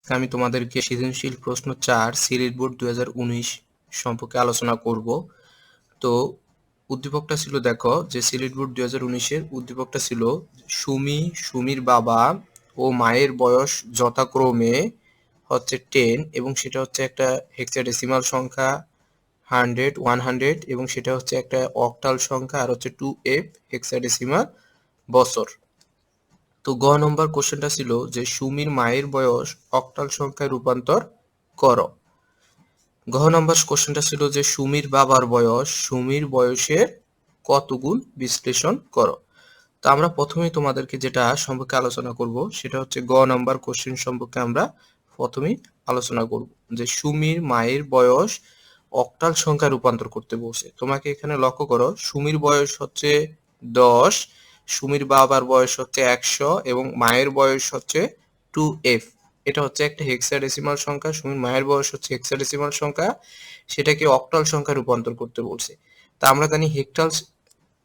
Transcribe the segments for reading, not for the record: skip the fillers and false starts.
আমি তোমাদেরকে সৃজনশীল প্রশ্ন 4 সিলেট বোর্ড 2019 সম্পর্কে আলোচনা করব। তো উদ্দীপকটা ছিল, দেখো যে সিলেট বোর্ড 2019-এর উদ্দীপকটা ছিল সুমির বাবা ও মায়ের বয়স যথাক্রমে হচ্ছে 10 এবং সেটা হচ্ছে একটা হেক্সাডেসিমাল সংখ্যা 100, 100 এবং সেটা হচ্ছে একটা অক্টাল সংখ্যা আর হচ্ছে 2f হেক্সাডেসিমাল বছর। তো গ নম্বর কোশ্চেনটা ছিল যে সুমির মায়ের বয়স অক্টাল সংখ্যায় রূপান্তর করো। ঘ নম্বর কোশ্চেনটা ছিল যে সুমির বাবার বয়স সুমির বয়সের কত গুণ বিশ্লেষণ করো। তো আমরা প্রথমেই তোমাদেরকে যেটা সম্পর্কে আলোচনা করব সেটা হচ্ছে গ নম্বর কোশ্চেন সম্পর্কে আমরা প্রথমেই আলোচনা করব যে সুমির মায়ের বয়স অক্টাল সংখ্যা রূপান্তর করতে বলছে। তোমাকে এখানে লক্ষ্য করো, সুমির বয়স হচ্ছে 10, সুমির বাবার বয়স হচ্ছে 100 এবং মায়ের বয়স হচ্ছে 2f। এটা হচ্ছে একটা হেক্সাডেসিমাল সংখ্যা, সুমির মায়ের বয়স হচ্ছে হেক্সাডেসিমাল সংখ্যা, সেটাকে অক্টাল সংখ্যা রূপান্তর করতে বলছে। তা আমরা জানি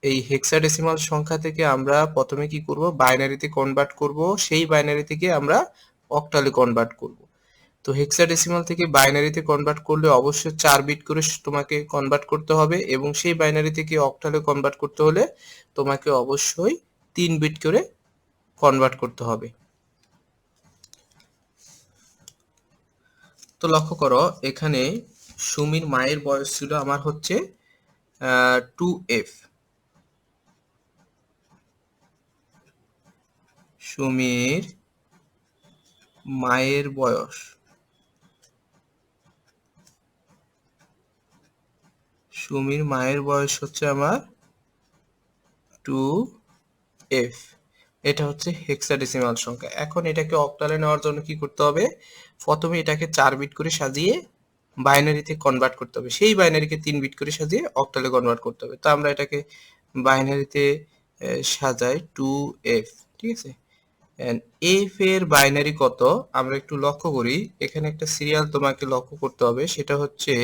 এই হেক্সাডেসিমাল সংখ্যা থেকে আমরা প্রথমে কি করব, বাইনারিতে কনভার্ট করব, সেই বাইনারি থেকে আমরা অক্টালে কনভার্ট করব। তো হেক্সাডেসিমাল থেকে বাইনারিতে কনভার্ট করলে অবশ্যই 4 বিট করে তোমাকে কনভার্ট করতে হবে এবং সেই বাইনারি থেকে অক্টালে কনভার্ট করতে হলে তোমাকে অবশ্যই 3 বিট করে কনভার্ট করতে হবে। তো লক্ষ্য করো, এখানে সুমির মায়ের বয়স ছিল আমার হচ্ছে 2f। সুমির মায়ের বয়স হচ্ছে আমার 2f। এটা হচ্ছে হেক্সাডেসিমাল সংখ্যা। এখন এটাকে অক্টালে নেওয়ার জন্য কি করতে হবে, প্রথমে এটাকে 4 বিট করে সাজিয়ে বাইনারিতে কনভার্ট করতে হবে, সেই বাইনারিকে 3 বিট করে সাজিয়ে অক্টালে কনভার্ট করতে হবে। তো আমরা এটাকে বাইনারিতে সাজাই 2f, ঠিক আছে। f এর বাইনারি কত আমরা একটু লক্ষ্য করি। এখানে একটা সিরিয়াল তোমাকে লক্ষ্য করতে হবে, সেটা হচ্ছে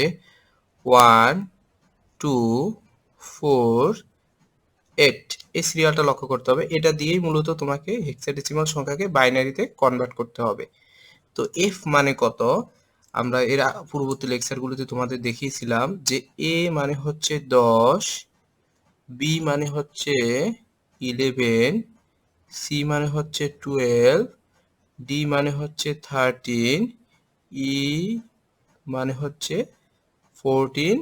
1 2 4 8। এই সিরিয়ালটা লক্ষ্য করতে হবে, এটা দিয়েই মূলত তোমাকে হেক্সাডেসিমাল সংখ্যাকে বাইনারিতে কনভার্ট করতে হবে। তো f মানে কত, আমরা এর পূর্ববর্তী লেকচারগুলোতে তোমাদের দেখিয়েছিলাম যে a মানে হচ্ছে 10, b মানে হচ্ছে 11, c মানে হচ্ছে 12, d মানে হচ্ছে 13, e মানে হচ্ছে 14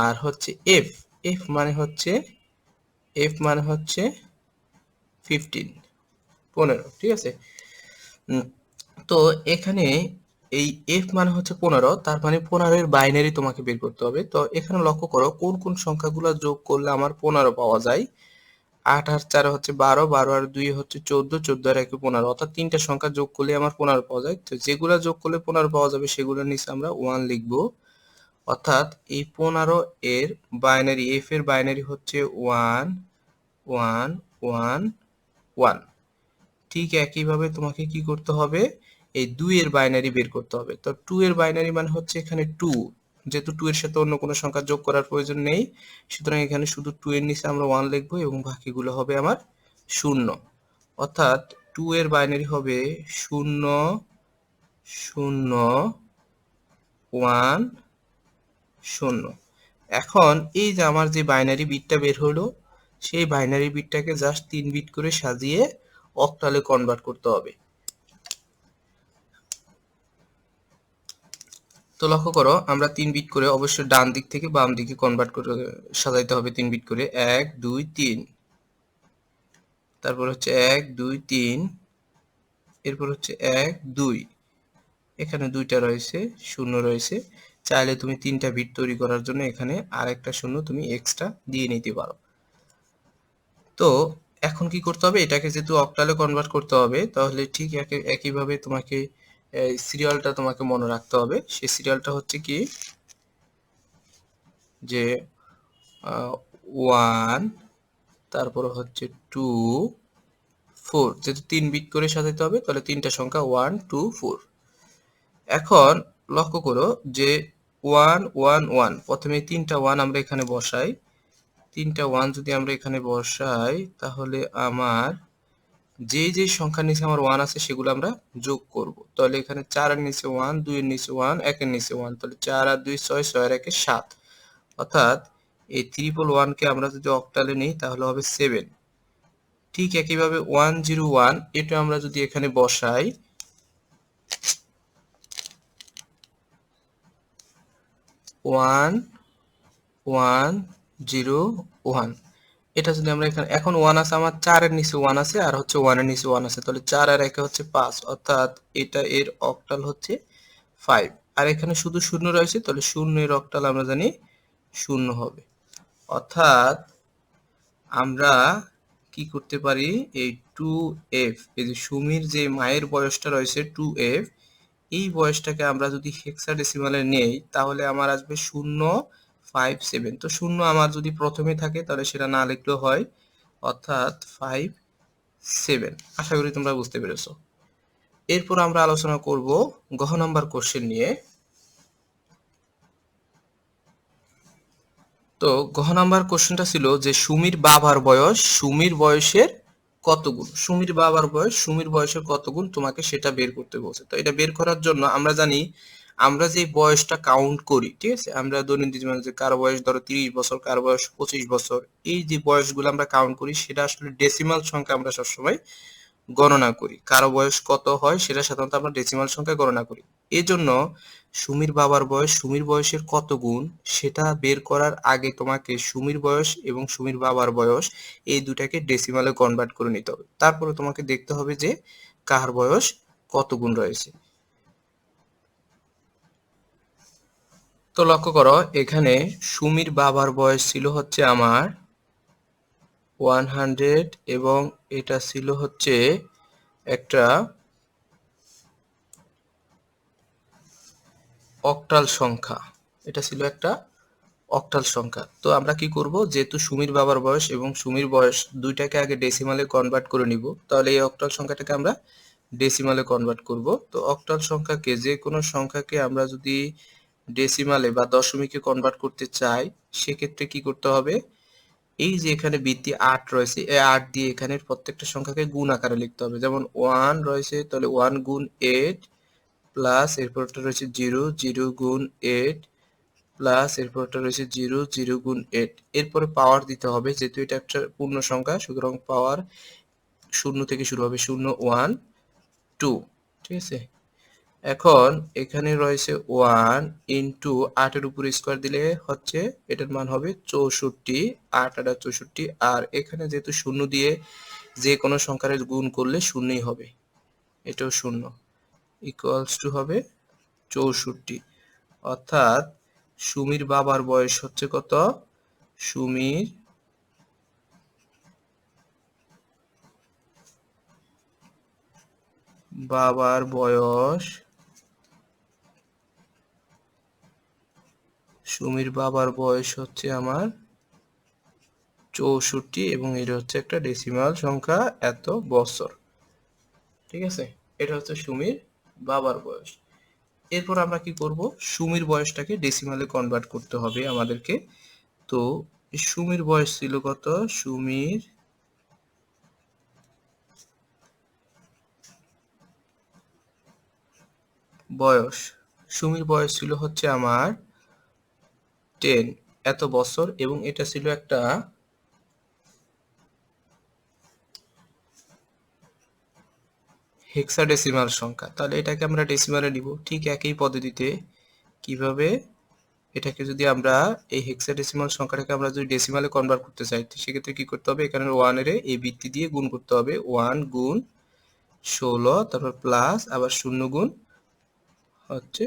আর হচ্ছে f মানে হচ্ছে 15, ঠিক আছে। তো এখানে এই f মানে হচ্ছে 15, তার মানে 15 এর বাইনারি তোমাকে বের করতে হবে। তো এখানে লক্ষ্য করো কোন কোন সংখ্যাগুলো যোগ করলে আমার 15 পাওয়া যায়। 8 আর 4 হচ্ছে 12, 12 আর 2 হচ্ছে 14, 14 আর 1 15, অর্থাৎ তিনটা সংখ্যা যোগ করলে আমার 15 পাওয়া যায়। তো যেগুলা যোগ করলে 15 পাওয়া যাবে সেগুলোর নিচে আমরা 1 লিখবো। অর্থাৎ এই 15 এর বাইনারি, f এর বাইনারি হচ্ছে 1 1 1 1। ঠিক একইভাবে তোমাকে কি করতে হবে, এই 2 এর বাইনারি বের করতে হবে। তো 2 এর বাইনারি মানে হচ্ছে এখানে 2, যেহেতু 2 এর সাথে অন্য কোনো সংখ্যা যোগ করার প্রয়োজন নেই, সুতরাং এখানে শুধু 2 এর নিচে আমরা 1 লিখবো এবং বাকিগুলো হবে আমার 0। অর্থাৎ 2 এর বাইনারি হবে 0 0 1 0। এখন এই যে আমার যে বাইনারি বিটটা বের হলো, সেই বাইনারি বিটটাকে জাস্ট 3 বিট করে সাজিয়ে অক্টালে কনভার্ট করতে হবে। তো লক্ষ্য করো, আমরা 3 বিট করে অবশ্যই ডান দিক থেকে বাম দিকে কনভার্ট করে সাজাইতে হবে 3 বিট করে। 1 2 3, তারপর হচ্ছে 1 2 3, এরপর হচ্ছে 1 2, এখানে 2টা রয়েছে, 0 রয়েছে। চাইলে তুমি 3টা বিট তৈরি করার জন্য এখানে আরেকটা 0 তুমি এক্সট্রা দিয়ে নিতে পারো। তো এখন কি করতে হবে, এটাকে যেহেতু অক্টালে কনভার্ট করতে হবে, তাহলে ঠিক একইভাবে তোমাকে সিরিয়ালটা তোমাকে মনে রাখতে হবে। সেই সিরিয়ালটা হচ্ছে কি যে 1, তারপর হচ্ছে 2 4, যেহেতু 3 বিট করে সাজাতে হবে তাহলে তিনটা সংখ্যা 1 2 4। এখন লক্ষ্য করো যে 1 1 1, প্রথমে 3টা 1 আমরা এখানে বসাই। 3টা 1 যদি আমরা এখানে বসাই তাহলে আমার যে যে সংখ্যার নিচে আমার 1 আছে সেগুলো আমরা যোগ করব। তাহলে এখানে 4 এর নিচে 1, 2 এর নিচে 1, 1 এর নিচে 1, তাহলে 4 আর 2 6, 6 আর 1 7। অর্থাৎ এই 111 কে আমরা যদি অক্টালে নিই তাহলে হবে 7। ঠিক একইভাবে 101 এটা আমরা যদি এখানে বসাই, 1101 এটা যদি আমরা এখানে, এখন 1 আছে আমার, 4 এর নিচে 1 আছে আর হচ্ছে 1 এর নিচে 1 আছে, তাহলে 4 আর 1 হচ্ছে 5, অর্থাৎ এটা এর অক্টাল হচ্ছে 5। আর এখানে শুধু শূন্য রয়েছে, তাহলে শূন্য এর অক্টাল আমরা জানি শূন্য হবে। অর্থাৎ আমরা কি করতে পারি, এই 2f, এই যে সুমির যে মায়ের বয়সটা রয়েছে 2f, এই বয়সটাকে আমরা যদি হেক্সাডেসিমালে নেই তাহলে আমার আসবে 057। তো শূন্য আমার যদি প্রথমে থাকে তাহলে সেটা না লিখলেও হয়, অর্থাৎ 57। আশা করি তোমরা বুঝতে পেরেছো। এরপর আমরা আলোচনা করব ঘ নাম্বার কোশ্চেন নিয়ে। তো ঘ নাম্বার কোশ্চেনটা ছিল যে সুমির বাবার বয়স সুমির বয়সের কত গুণ, সুমির বাবার বয়স সুমির বয়সের কত গুণ তোমাকে সেটা বের করতে বলছে। তো এটা বের করার জন্য আমরা জানি, আমরা যে বয়সটা কাউন্ট করি, ঠিক আছে, আমরা দৈনন্দিন জীবনে যে কারো বয়স ধরো 30 বছর, কারো বয়স 25 বছর, এই যে বয়সগুলো আমরা কাউন্ট করি সেটা আসলে ডেসিমাল সংখ্যা আমরা সবসময় গণনা করি। কারো বয়স কত হয় সেটা সাধারণত আমরা ডেসিমাল সংখ্যায় গণনা করি। এজন্য সুমির বাবার বয়স সুমির বয়সের কত গুণ সেটা বের করার আগে তোমাকে সুমির বয়স এবং সুমির বাবার বয়স এই দুটাকে ডেসিমালে কনভার্ট করে নিতে হবে। তারপরে তোমাকে দেখতে হবে যে কার বয়স কত গুণ রয়েছে। তো লক্ষ্য করো, এখানে সুমির বাবার বয়স ছিল হচ্ছে আমার 100 এবং এটা ছিল হচ্ছে একটা অক্টাল সংখ্যা, এটা ছিল একটা অক্টাল সংখ্যা। তো আমরা কি করব, যেহেতু সুমির বাবার বয়স এবং সুমির বয়স দুইটাকে আগে ডেসিমালে কনভার্ট করে নিব, তাহলে এই অক্টাল সংখ্যাটাকে আমরা ডেসিমালে কনভার্ট করব। তো অক্টাল সংখ্যাকে, যে কোনো সংখ্যাকে আমরা যদি ডেসিমালে বা দশমিকে কনভার্ট করতে চাই সেক্ষেত্রে কি করতে হবে, এই যে এখানে বৃদ্ধি 8 রয়েছে, এই 8 দিয়ে এখানে প্রত্যেকটা সংখ্যাকে গুণ আকারে লিখতে হবে। যেমন 1 রয়েছে, তাহলে 1 গুণ 8 প্লাস এরপরটা রয়েছে 0, 0 গুণ 8 প্লাস এরপরটা রয়েছে 0, 0 গুণ 8। এরপরে পাওয়ার দিতে হবে, যেহেতু এটা একটা পূর্ণ সংখ্যা সুতরাং পাওয়ার শূন্য থেকে শুরু হবে, 0, 1, 2, ঠিক আছে। এখন এখানে রয়েছে 1 ইন্টু 8 এর উপরে স্কোয়ার দিলে হচ্ছে এটার মান হবে 64, 8 আর 64। আর এখানে যেহেতু শূন্য দিয়ে যে কোনো সংখ্যার গুণ করলে শূন্যই হবে, এটাও শূন্য, ইকুয়ালস টু হবে 64। অর্থাৎ সুমির বাবার বয়স হচ্ছে কত, সুমির বাবার বয়স হচ্ছে আমার 64 এবং এটা হচ্ছে একটা ডেসিমাল সংখ্যা, এত বছর, ঠিক আছে। এটা হচ্ছে সুমির বাবার বয়স। এরপর আমরা কি করব, সুমির বয়সটাকে ডেসিমালে কনভার্ট করতে হবে আমাদেরকে। তো সুমির বয়স ছিল কত, সুমির বয়স ছিল হচ্ছে আমার 10, এত বছর, এবং এটা ছিল একটা হেক্সাডেসিমাল সংখ্যা। তাহলে এটাকে আমরা ডেসিমালে নিব ঠিক একই পদ্ধতিতে। কিভাবে, এটাকে যদি আমরা এই হেক্সাডেসিমাল সংখ্যাটাকে আমরা যদি ডেসিমালে কনভার্ট করতে চাই সেক্ষেত্রে কি করতে হবে, এখানে 1 এর এই বৃত্তি দিয়ে গুণ করতে হবে, 1 গুণ 16, তারপর প্লাস আবার 0 গুণ হচ্ছে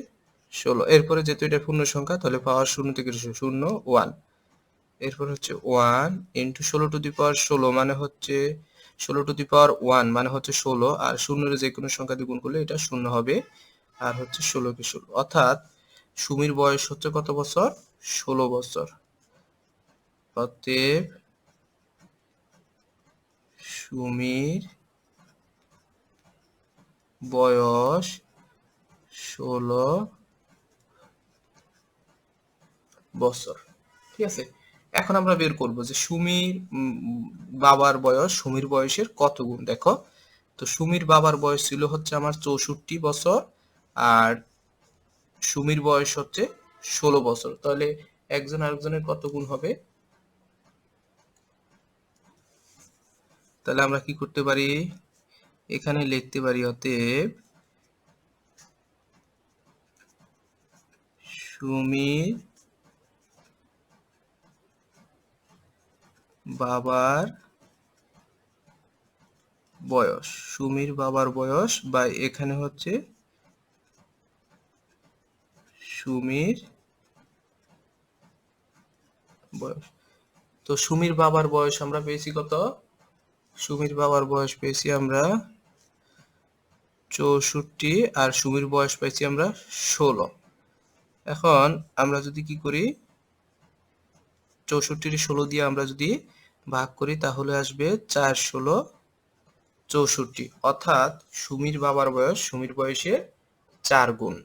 16। এরপরে যেহেতু এটা পূর্ণ সংখ্যা তাহলে পাওয়ার 0 থেকে 0, 1। এরপর হচ্ছে 1 ইন্টু 16 টু দি পাওয়ার 16 মানে হচ্ছে 16 টু দি পাওয়ার 1 মানে হচ্ছে 16, আর 0 এর যে কোনো সংখ্যা দিয়ে গুণ করলে এটা 0 হবে, আর হচ্ছে 16 কে 16। অর্থাৎ সুমির বয়স হচ্ছে কত বছর, 16 বছর। অতএব সুমির বয়স 16 বছর, ঠিক আছে। এখন আমরা বের করব যে সুমির বাবার বয়স সুমির বয়সের কত গুণ। দেখো তো সুমির বাবার বয়স ছিল হচ্ছে আমার 64 বছর, আর সুমির বয়স হচ্ছে 16 বছর। তাহলে একজন আরেকজনের কত গুণ হবে? তাহলে আমরা কি করতে পারি, এখানে লিখতে পারি অতএব সুমির বাবার বয়স, সুমির বাবার বয়স বা এখানে হচ্ছে সুমির বয়স। তো সুমির বাবার বয়স আমরা পেয়েছি কত? সুমির বাবার বয়স পেয়েছি আমরা 64, আর সুমির বয়স পেয়েছি আমরা 16। এখন আমরা যদি কি করি, 64 16 দিয়ে আমরা যদি ভাগ করি তাহলে আসবে 4 16 64, অর্থাৎ সুমির বাবার বয়স সুমির বয়সের 4 গুণ।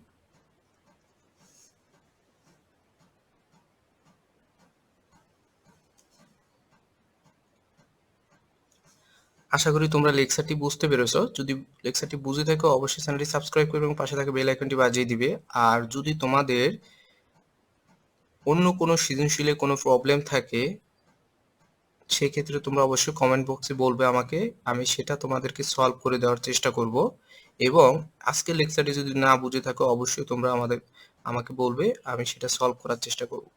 আশা করি তোমরা লেকচারটি বুঝতে পেরেছো। যদি লেকচারটি বুঝে থাকো অবশ্যই চ্যানেলটি সাবস্ক্রাইব করবে এবং পাশে থাকা বেল আইকনটি বাজিয়ে দিবে। আর যদি তোমাদের অন্য কোনো সৃজনশীলে কোনো প্রবলেম থাকে সেক্ষেত্রে তোমরা অবশ্যই কমেন্ট বক্সে বলবে আমাকে, আমি সেটা তোমাদেরকে সলভ করে দেওয়ার চেষ্টা করব। এবং আজকের লেকচারটি যদি না বুঝে থাকো অবশ্যই তোমরা আমাকে বলবে, আমি সেটা সলভ করার চেষ্টা করব।